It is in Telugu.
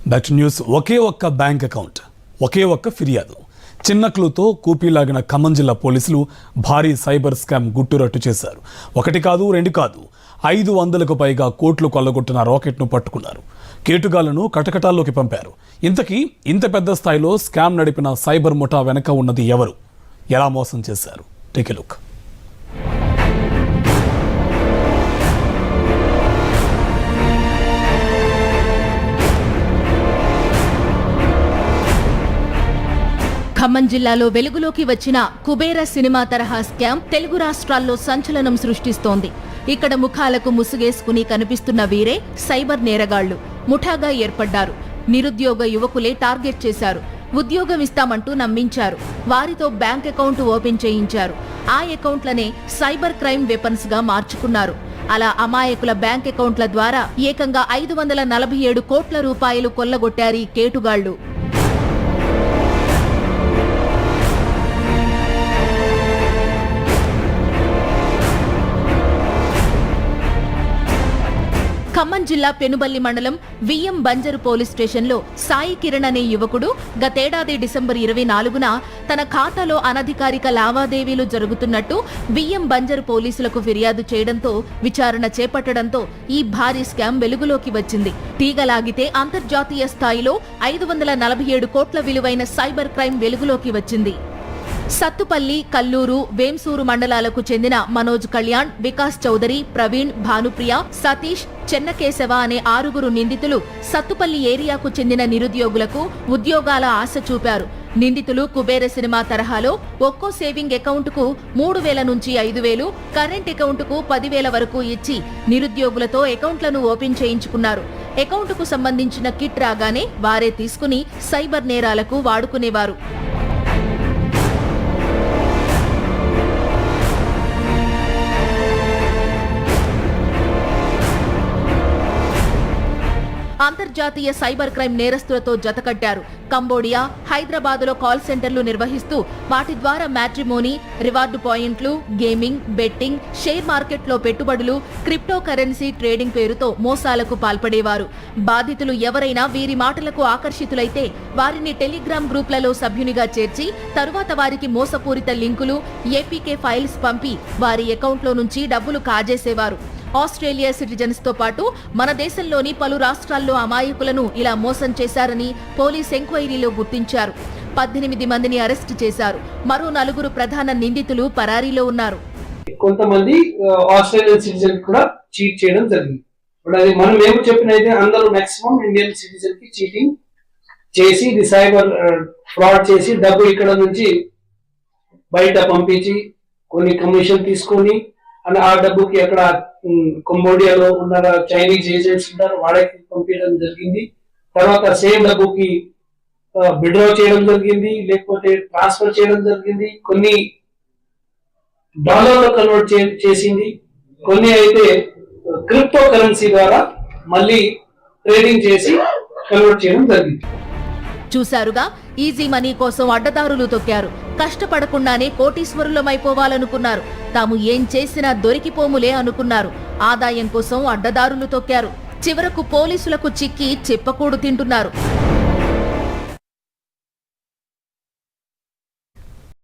Back to news. ఒకే ఒక్క బ్యాంక్ అకౌంట్, ఒకే ఒక్క ఫిర్యాదు. చిన్న క్లూతో కూపీలాగిన ఖమ్మం జిల్లా పోలీసులు భారీ సైబర్ స్కామ్ గుట్టురట్టు చేశారు. ఒకటి కాదు, రెండు కాదు, 500కు పైగా కోట్లు కొల్లగొట్టిన రాకెట్ను పట్టుకున్నారు. కేటుగాళ్లను కటకటాల్లోకి పంపారు. ఇంతకీ ఇంత పెద్ద స్థాయిలో స్కామ్ నడిపిన సైబర్ ముఠా వెనక ఉన్నది ఎవరు? ఎలా మోసం చేశారు? Take a look. ఖమ్మం జిల్లాలో వెలుగులోకి వచ్చిన కుబేర సినిమా తరహా స్కామ్ తెలుగు రాష్ట్రాల్లో సంచలనం సృష్టిస్తోంది. ఇక్కడ ముఖాలకు ముసుగేసుకుని కనిపిస్తున్న వీరే సైబర్ నేరగాళ్లు. ముఠాగా ఏర్పడ్డారు. నిరుద్యోగ యువకులే టార్గెట్ చేశారు. ఉద్యోగం ఇస్తామంటూ నమ్మించారు. వారితో బ్యాంక్ అకౌంట్ ఓపెన్ చేయించారు. ఆ అకౌంట్లనే సైబర్ క్రైమ్ వెపన్స్ గా మార్చుకున్నారు. అలా అమాయకుల బ్యాంక్ అకౌంట్ల ద్వారా ఏకంగా 547 కోట్ల రూపాయలు కొల్లగొట్టారు ఈ కేటుగాళ్లు. ఖమ్మం జిల్లా పెనుబల్లి మండలం విఎం బంజరు పోలీస్ స్టేషన్లో సాయి కిరణ్ అనే యువకుడు గతేడాది డిసెంబర్ 24న తన ఖాతాలో అనధికారిక లావాదేవీలు జరుగుతున్నట్టు విఎం బంజరు పోలీసులకు ఫిర్యాదు చేయడంతో విచారణ చేపట్టడంతో ఈ భారీ స్కామ్ వెలుగులోకి వచ్చింది. తీగలాగితే అంతర్జాతీయ స్థాయిలో 547 కోట్ల విలువైన సైబర్ క్రైమ్ వెలుగులోకి వచ్చింది. సత్తుపల్లి, కల్లూరు, వేంసూరు మండలాలకు చెందిన మనోజ్ కళ్యాణ్, వికాస్ చౌదరి, ప్రవీణ్, భానుప్రియ, సతీష్, చెన్నకేశవ అనే 6 నిందితులు సత్తుపల్లి ఏరియాకు చెందిన నిరుద్యోగులకు ఉద్యోగాల ఆశ చూపారు. నిందితులు కుబేర సినిమా తరహాలో ఒక్కో సేవింగ్ అకౌంట్కు 3,000 నుంచి 5,000, కరెంట్ అకౌంట్కు 10,000 వరకు ఇచ్చి నిరుద్యోగులతో అకౌంట్లను ఓపెన్ చేయించుకున్నారు. అకౌంట్కు సంబంధించిన కిట్ రాగానే వారే తీసుకుని సైబర్ నేరాలకు వాడుకునేవారు. అంతర్జాతీయ సైబర్ క్రైమ్ నేరస్తులతో జతకట్టారు. కంబోడియా, హైదరాబాద్లో కాల్ సెంటర్లు నిర్వహిస్తూ వాటి ద్వారా మ్యాట్రిమోనీ, రివార్డు పాయింట్లు, గేమింగ్, బెట్టింగ్, షేర్ మార్కెట్లో పెట్టుబడులు, క్రిప్టో కరెన్సీ ట్రేడింగ్ పేరుతో మోసాలకు పాల్పడేవారు. బాధితులు ఎవరైనా వీరి మాటలకు ఆకర్షితులైతే వారిని టెలిగ్రామ్ గ్రూప్లలో సభ్యునిగా చేర్చి తరువాత వారికి మోసపూరిత లింకులు, ఏపీకే ఫైల్స్ పంపి వారి అకౌంట్లో నుంచి డబ్బులు కాజేసేవారు. ఆస్ట్రేలియా సిటిజన్స్ తో పాటు మన దేశంలోని పలు రాష్ట్రాల్లో అమాయకులను ఇలా మోసం చేశారని పోలీస్ ఎంక్వైరీలో గుర్తించారు. 18 మందిని అరెస్టు చేశారు. మరో 4 ప్రధాన నిందితులు పరారీలో ఉన్నారు. కొంతమంది ఆస్ట్రేలియన్ సిటిజన్ కూడా చీట్ చేయడం జరిగింది. అది మనం ఏమి చెప్పినైతే అందరూ మాక్సిమం ఇండియన్ సిటిజన్ కి చీటింగ్ చేసి ఇది సైబర్ ఫ్రాడ్ చేసి డబ్బు ఇక్కడ నుంచి బయట పంపించి కొన్ని కమిషన్ తీసుకొని ఆ డబ్బుకి అక్కడ కంబోడియాలో ఉన్న చైనీస్ ఏజెంట్స్ ఉంటారు వాళ్ళకి పంపించడం జరిగింది. తర్వాత సేమ్ డబ్బుకి విత్డ్రా చేయడం జరిగింది, లేకపోతే ట్రాన్స్ఫర్ చేయడం జరిగింది. కొన్ని డాలర్లో కన్వర్ట్ చేసింది, కొన్ని అయితే క్రిప్టో కరెన్సీ ద్వారా మళ్ళీ ట్రేడింగ్ చేసి కన్వర్ట్ చేయడం జరిగింది. చూశారుగా, ఈజీ మనీ కోసం అడ్డదారులు తొక్కారు. కష్టపడకుండానే కోటీశ్వరులమైపోవాలనుకున్నారు. తాము ఏం చేసినా దొరికిపోములే అనుకున్నారు. ఆదాయం కోసం అడ్డదారులు తొక్కారు. చివరకు పోలీసులకు చిక్కి చెప్పకూడు తింటున్నారు.